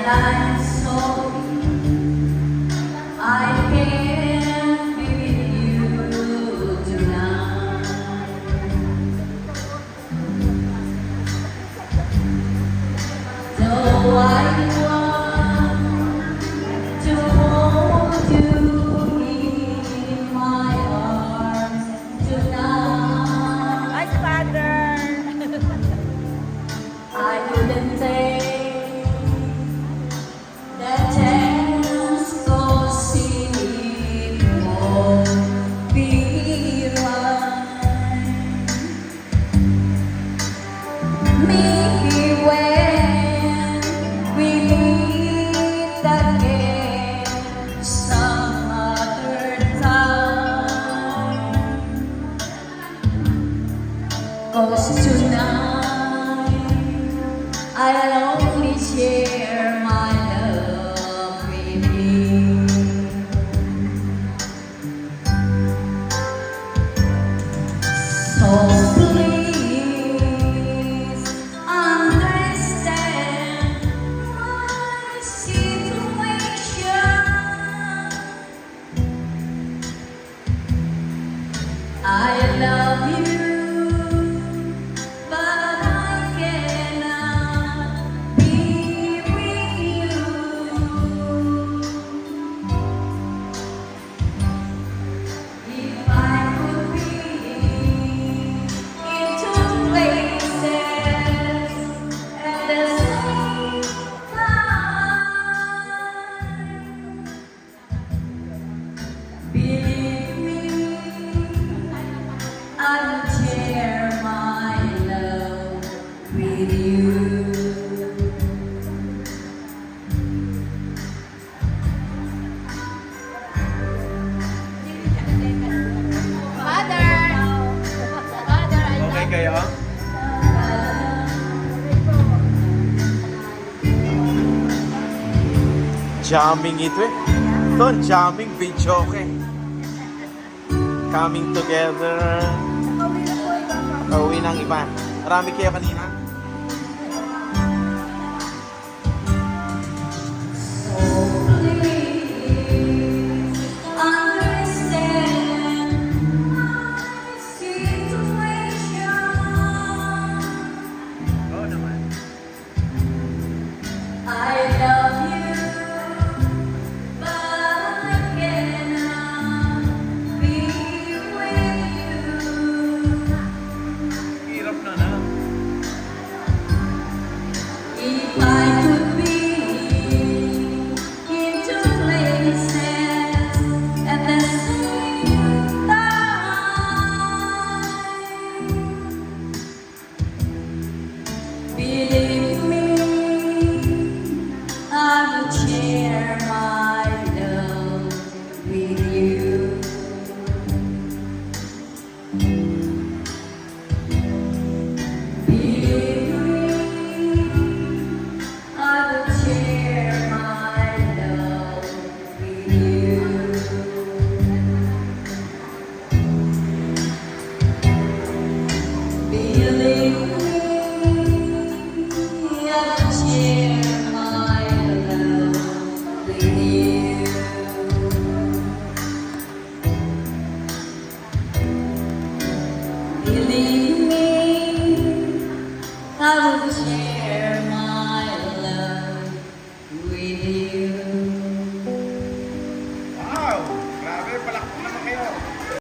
I'm sorry I can't be with you tonight. Though I want to hold you in my arms tonight, Ay, Father! I couldn't take the chance 'cause it won't be right. Maybe when we meet again some other time, 'cause tonight I'll only share my love with you. So please understand my situation. I love you, but I cannot be with you. If I could be in two places at the same time, believe me, I will share my love with you. Father! Father, I Okay love kayo? Jamming ito eh. Ito, jamming video okay. Coming together. Pauwi ng iba. Marami kayo kanina? Understand my situation. Oo naman. I love you, but I cannot be with you. Hirap na na. If I could be in two places at the same time, believe me, I would share my love with you. Believe me, I would share my love with you. Believe me, I would share my love with you. Believe me, I would share